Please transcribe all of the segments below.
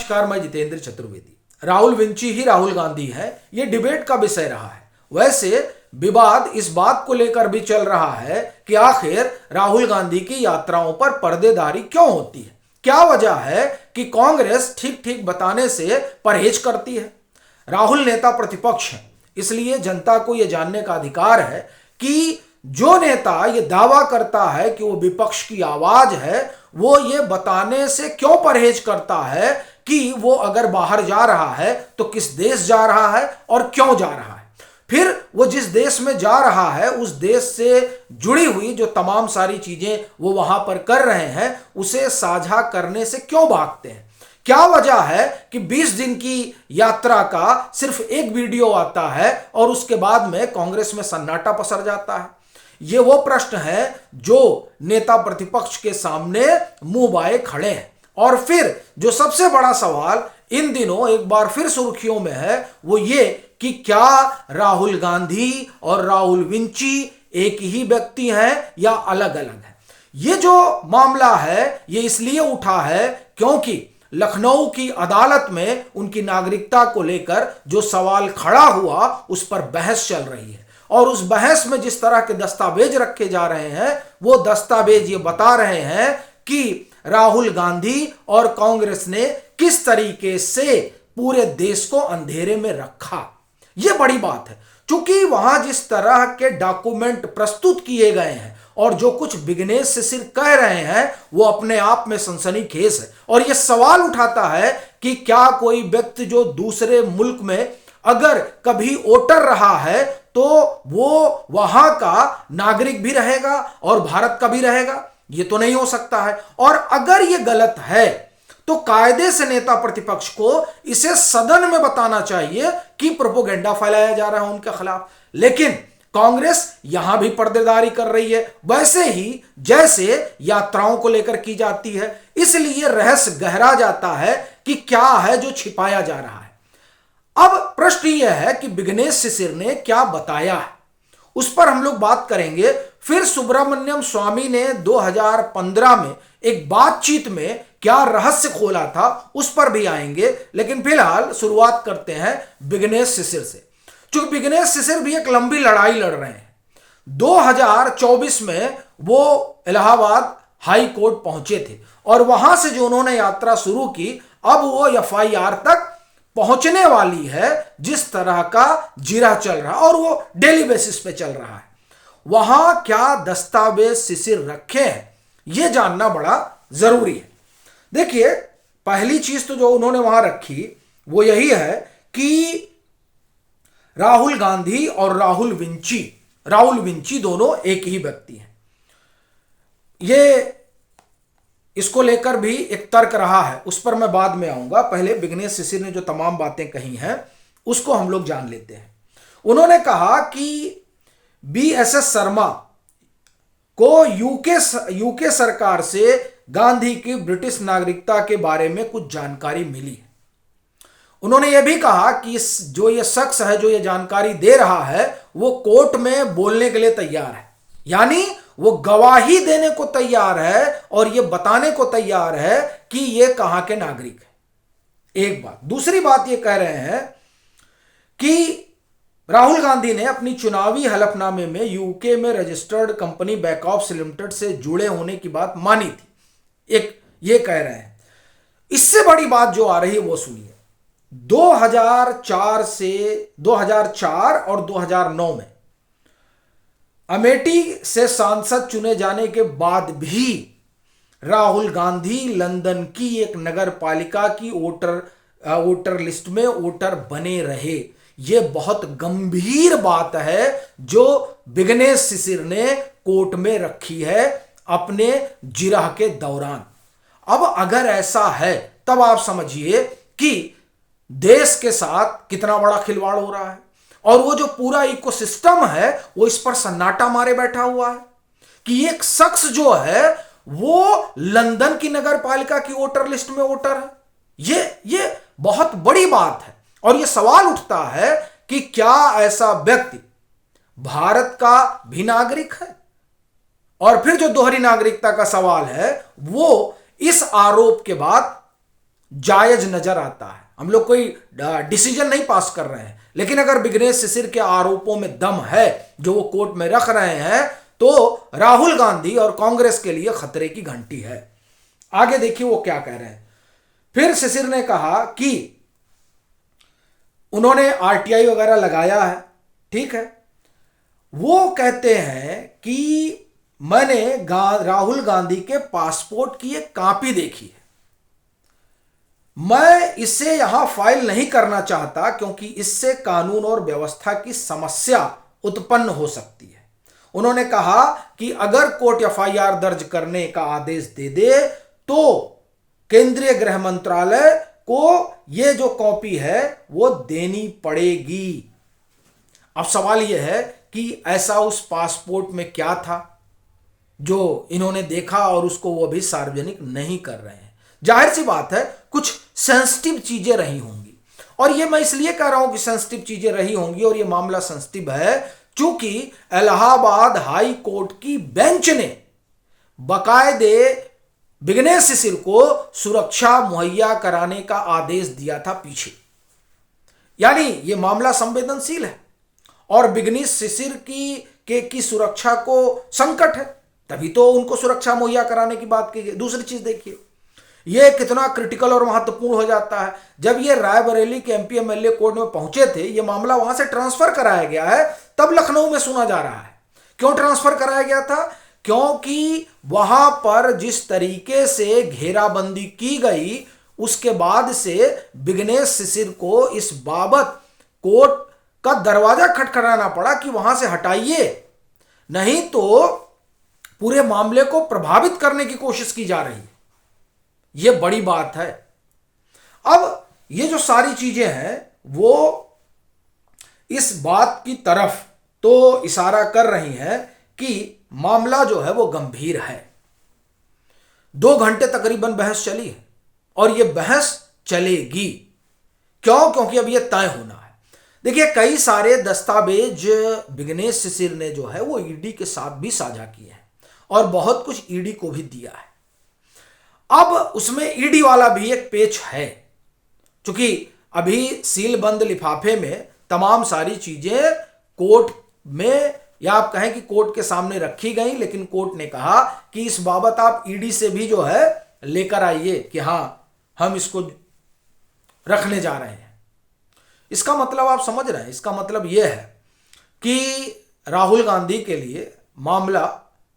नमस्कार, मैं जितेंद्र चतुर्वेदी। राहुल विंची ही राहुल गांधी है, ये डिबेट का विषय रहा है। वैसे विवाद इस बात को लेकर भी चल रहा है कि आखिर राहुल गांधी की यात्राओं पर पर्देदारी क्यों होती है। क्या वजह है कि कांग्रेस ठीक ठीक बताने से परहेज करती है। राहुल नेता प्रतिपक्ष है, इसलिए जनता को यह जानने का अधिकार है कि जो नेता ये दावा करता है कि वो विपक्ष की आवाज है, वो ये बताने से क्यों परहेज करता है कि वो अगर बाहर जा रहा है तो किस देश जा रहा है और क्यों जा रहा है। फिर वो जिस देश में जा रहा है उस देश से जुड़ी हुई जो तमाम सारी चीजें वो वहां पर कर रहे हैं, उसे साझा करने से क्यों भागते हैं। क्या वजह है कि 20 दिन की यात्रा का सिर्फ एक वीडियो आता है और उसके बाद में कांग्रेस में सन्नाटा पसर जाता है। ये वो प्रश्न है जो नेता प्रतिपक्ष के सामने मुंह बाए खड़े हैं। और फिर जो सबसे बड़ा सवाल इन दिनों एक बार फिर सुर्खियों में है, वो ये कि क्या राहुल गांधी और राहुल विंची एक ही व्यक्ति हैं या अलग अलग हैं। ये जो मामला है ये इसलिए उठा है क्योंकि लखनऊ की अदालत में उनकी नागरिकता को लेकर जो सवाल खड़ा हुआ उस पर बहस चल रही है। और उस बहस में जिस तरह के दस्तावेज रखे जा रहे हैं, वो दस्तावेज ये बता रहे हैं कि राहुल गांधी और कांग्रेस ने किस तरीके से पूरे देश को अंधेरे में रखा। यह बड़ी बात है, क्योंकि वहां जिस तरह के डॉक्यूमेंट प्रस्तुत किए गए हैं और जो कुछ विघ्नेश शिशिर कह रहे हैं वो अपने आप में सनसनीखेज है। और यह सवाल उठाता है कि क्या कोई व्यक्ति जो दूसरे मुल्क में अगर कभी वोटर रहा है तो वो वहां का नागरिक भी रहेगा और भारत का भी रहेगा। ये तो नहीं हो सकता है। और अगर ये गलत है तो कायदे से नेता प्रतिपक्ष को इसे सदन में बताना चाहिए कि प्रोपोगेंडा फैलाया जा रहा है उनके खिलाफ। लेकिन कांग्रेस यहां भी पर्देदारी कर रही है, वैसे ही जैसे यात्राओं को लेकर की जाती है। इसलिए रहस्य गहरा जाता है कि क्या है जो छिपाया जा रहा है। अब प्रश्न यह है कि विघ्नेश शिशिर ने क्या बताया है, उस पर हम लोग बात करेंगे। फिर सुब्रमण्यम स्वामी ने 2015 में एक बातचीत में क्या रहस्य खोला था उस पर भी आएंगे। लेकिन फिलहाल शुरुआत करते हैं विघ्नेश शिशिर से, क्योंकि विघ्नेश शिशिर भी एक लंबी लड़ाई लड़ रहे हैं। 2024 में वो इलाहाबाद हाई कोर्ट पहुंचे थे और वहां से जो उन्होंने यात्रा शुरू की, अब वो एफआईआर तक पहुंचने वाली है। जिस तरह का जिरा चल रहा और वो डेली बेसिस पे चल रहा है, वहां क्या दस्तावेज शिशिर रखे हैं यह जानना बड़ा जरूरी है। देखिए, पहली चीज तो जो उन्होंने वहां रखी वो यही है कि राहुल गांधी और राहुल विंची दोनों एक ही व्यक्ति हैं। ये इसको लेकर भी एक तर्क रहा है, उस पर मैं बाद में आऊंगा। पहले विघ्नेश शिशिर ने जो तमाम बातें कही हैं उसको हम लोग जान लेते हैं। उन्होंने कहा कि बीएसएस शर्मा को यूके सरकार से गांधी की ब्रिटिश नागरिकता के बारे में कुछ जानकारी मिली है। उन्होंने यह भी कहा कि जो ये शख्स है जो ये जानकारी दे रहा है वो कोर्ट में बोलने के लिए तैयार है, यानी वो गवाही देने को तैयार है और ये बताने को तैयार है कि ये कहां के नागरिक है। एक बात। दूसरी बात ये कह रहे हैं कि राहुल गांधी ने अपनी चुनावी हलफनामे में यूके में रजिस्टर्ड कंपनी बैकऑप्स लिमिटेड से जुड़े होने की बात मानी थी। एक ये कह रहे हैं। इससे बड़ी बात जो आ रही है वो सुनिए। 2004 और 2009 में अमेठी से सांसद चुने जाने के बाद भी राहुल गांधी लंदन की एक नगर पालिका की वोटर लिस्ट में वोटर बने रहे। यह बहुत गंभीर बात है जो विघ्नेश शिशिर ने कोर्ट में रखी है अपने जिरह के दौरान। अब अगर ऐसा है तब आप समझिए कि देश के साथ कितना बड़ा खिलवाड़ हो रहा है। और वो जो पूरा इकोसिस्टम है वो इस पर सन्नाटा मारे बैठा हुआ है कि एक शख्स जो है वो लंदन की नगर पालिका की वोटर लिस्ट में वोटर है। ये बहुत बड़ी बात है। और ये सवाल उठता है कि क्या ऐसा व्यक्ति भारत का भी नागरिक है। और फिर जो दोहरी नागरिकता का सवाल है वो इस आरोप के बाद जायज नजर आता है। हम लोग कोई डिसीजन नहीं पास कर रहे हैं, लेकिन अगर विघ्नेश शिशिर के आरोपों में दम है जो वो कोर्ट में रख रहे हैं, तो राहुल गांधी और कांग्रेस के लिए खतरे की घंटी है। आगे देखिए वो क्या कह रहे हैं। फिर शिशिर ने कहा कि उन्होंने आरटीआई वगैरह लगाया है, ठीक है। वो कहते हैं कि मैंने राहुल गांधी के पासपोर्ट की एक कॉपी देखी है, मैं इसे यहां फाइल नहीं करना चाहता क्योंकि इससे कानून और व्यवस्था की समस्या उत्पन्न हो सकती है। उन्होंने कहा कि अगर कोर्ट एफआईआर दर्ज करने का आदेश दे दे तो केंद्रीय गृह मंत्रालय को यह जो कॉपी है वो देनी पड़ेगी। अब सवाल यह है कि ऐसा उस पासपोर्ट में क्या था जो इन्होंने देखा और उसको वो भी सार्वजनिक नहीं कर रहे हैं। जाहिर सी बात है कुछ सेंसिटिव चीजें रही होंगी, और ये मैं इसलिए कह रहा हूं कि सेंसिटिव चीजें रही होंगी और ये मामला सेंसिटिव है क्योंकि इलाहाबाद हाई कोर्ट की बेंच ने बाकायदे विघ्नेश शिशिर को सुरक्षा मुहैया कराने का आदेश दिया था पीछे। यानी ये मामला संवेदनशील है और विघ्नेश शिशिर की सुरक्षा को संकट है, तभी तो उनको सुरक्षा मुहैया कराने की बात की गई। दूसरी चीज देखिए ये कितना क्रिटिकल और महत्वपूर्ण हो जाता है। जब ये रायबरेली के एमपी एमएलए कोर्ट में पहुंचे थे, ये मामला वहां से ट्रांसफर कराया गया है, तब लखनऊ में सुना जा रहा है। क्यों ट्रांसफर कराया गया था? क्योंकि वहां पर जिस तरीके से घेराबंदी की गई उसके बाद से विघ्नेश शिशिर को इस बाबत कोर्ट का दरवाजा खटखटाना पड़ा कि वहां से हटाइए, नहीं तो पूरे मामले को प्रभावित करने की कोशिश की जा रही है। यह बड़ी बात है। अब ये जो सारी चीजें हैं वो इस बात की तरफ तो इशारा कर रही हैं कि मामला जो है वो गंभीर है। 2 घंटे तकरीबन बहस चली है और ये बहस चलेगी। क्यों? क्योंकि अब ये तय होना है। देखिए कई सारे दस्तावेज विघ्नेश शिशिर ने जो है वो ईडी के साथ भी साझा किए हैं और बहुत कुछ ईडी को भी दिया है। अब उसमें ईडी वाला भी एक पेच है, क्योंकि अभी सील बंद लिफाफे में तमाम सारी चीजें कोर्ट में, या आप कहें कि कोर्ट के सामने रखी गई, लेकिन कोर्ट ने कहा कि इस बाबत आप ईडी से भी जो है लेकर आइए कि हां हम इसको रखने जा रहे हैं। इसका मतलब आप समझ रहे हैं, इसका मतलब यह है कि राहुल गांधी के लिए मामला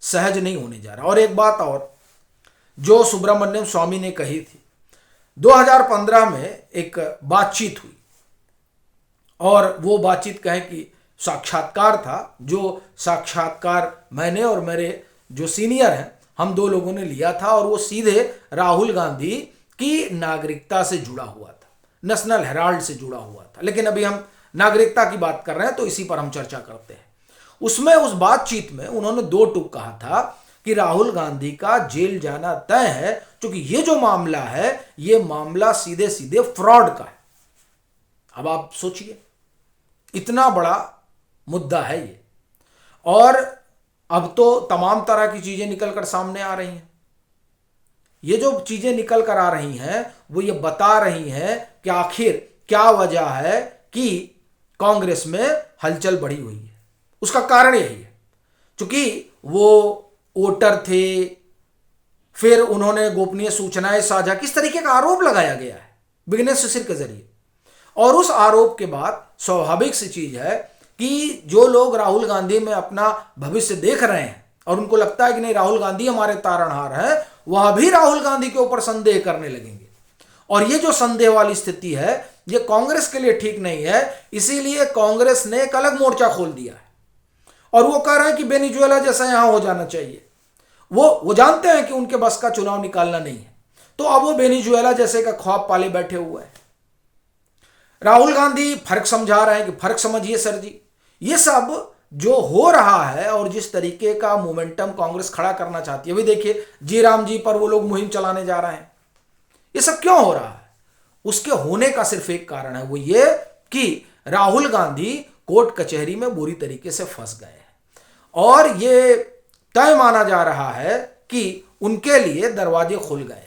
सहज नहीं होने जा रहा। और एक बात और जो सुब्रमण्यम स्वामी ने कही थी, 2015 में एक बातचीत हुई और वो बातचीत कहें कि साक्षात्कार था, जो साक्षात्कार मैंने और मेरे जो सीनियर हैं हम 2 लोगों ने लिया था, और वो सीधे राहुल गांधी की नागरिकता से जुड़ा हुआ था, नेशनल हेराल्ड से जुड़ा हुआ था। लेकिन अभी हम नागरिकता की बात कर रहे हैं तो इसी पर हम चर्चा करते हैं। उसमें उस बातचीत में उन्होंने 2 टूक कहा था कि राहुल गांधी का जेल जाना तय है, क्योंकि ये जो मामला है ये मामला सीधे सीधे फ्रॉड का है। अब आप सोचिए इतना बड़ा मुद्दा है ये, और अब तो तमाम तरह की चीजें निकलकर सामने आ रही हैं। ये जो चीजें निकल कर आ रही हैं वो ये बता रही हैं कि आखिर क्या वजह है कि कांग्रेस में हलचल बढ़ी हुई है। उसका कारण यही है क्योंकि वो वोटर थे, फिर उन्होंने गोपनीय सूचनाएं साझा, किस तरीके का आरोप लगाया गया है विघ्नेश शिशिर के जरिए। और उस आरोप के बाद स्वाभाविक सी चीज है कि जो लोग राहुल गांधी में अपना भविष्य देख रहे हैं और उनको लगता है कि नहीं राहुल गांधी हमारे तारणहार है, वह भी राहुल गांधी के ऊपर संदेह करने लगेंगे। और ये जो संदेह वाली स्थिति है ये कांग्रेस के लिए ठीक नहीं है, इसीलिए कांग्रेस ने एक अलग मोर्चा खोल दिया है और वो कह रहे हैं कि वेनेजुएला जैसा यहां हो जाना चाहिए। वो जानते हैं कि उनके बस का चुनाव निकालना नहीं है, तो अब वो वेनेजुएला जैसे का ख्वाब पाले बैठे हुए हैं। राहुल गांधी फर्क समझा रहे हैं कि फर्क समझिए सर जी, ये सब जो हो रहा है और जिस तरीके का मोमेंटम कांग्रेस खड़ा करना चाहती है, अभी देखिए जी राम जी पर वो लोग मुहिम चलाने जा रहे हैं। ये सब क्यों हो रहा है? उसके होने का सिर्फ एक कारण है, वो ये कि राहुल गांधी कोर्ट कचहरी में बुरी तरीके से फंस गए हैं और ये तय माना जा रहा है कि उनके लिए दरवाजे खुल गए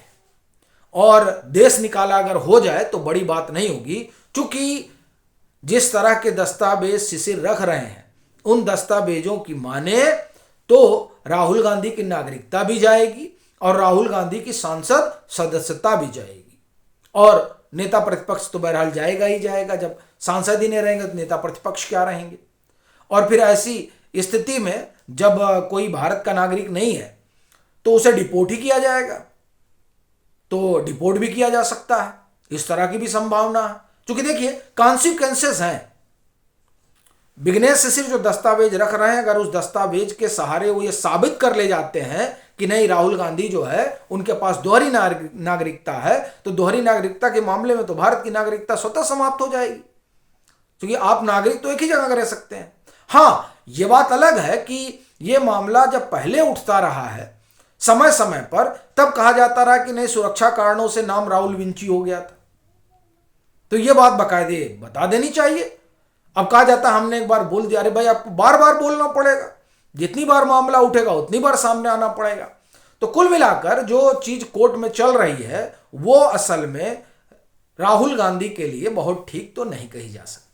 और देश निकाला अगर हो जाए तो बड़ी बात नहीं होगी, क्योंकि जिस तरह के दस्तावेज शिशिर रख रहे हैं उन दस्तावेजों की माने तो राहुल गांधी की नागरिकता भी जाएगी और राहुल गांधी की सांसद सदस्यता भी जाएगी, और नेता प्रतिपक्ष तो बहरहाल जाएगा ही जाएगा। जब सांसद ही नहीं रहेंगे तो नेता प्रतिपक्ष क्या रहेंगे। और फिर ऐसी स्थिति में जब कोई भारत का नागरिक नहीं है तो उसे डिपोर्ट ही किया जाएगा, तो डिपोर्ट भी किया जा सकता है, इस तरह की भी संभावना है। क्योंकि देखिए कॉन्सिक्वेंसेस हैं। विघ्नेश शिशिर जो दस्तावेज रख रहे हैं, अगर उस दस्तावेज के सहारे वो ये साबित कर ले जाते हैं कि नहीं राहुल गांधी जो है उनके पास दोहरी नागरिकता है, तो दोहरी नागरिकता के मामले में तो भारत की नागरिकता स्वतः समाप्त हो जाएगी, क्योंकि आप नागरिक तो एक ही जगह का रह सकते हैं। हाँ, ये बात अलग है कि ये मामला जब पहले उठता रहा है समय समय पर, तब कहा जाता रहा कि नहीं सुरक्षा कारणों से नाम राहुल विंची हो गया था, तो ये बात बाकायदे बता देनी चाहिए। अब कहा जाता हमने एक बार बोल दिया, अरे भाई आपको बार बार बोलना पड़ेगा, जितनी बार मामला उठेगा उतनी बार सामने आना पड़ेगा। तो कुल मिलाकर जो चीज कोर्ट में चल रही है वो असल में राहुल गांधी के लिए बहुत ठीक तो नहीं कही जा सकती।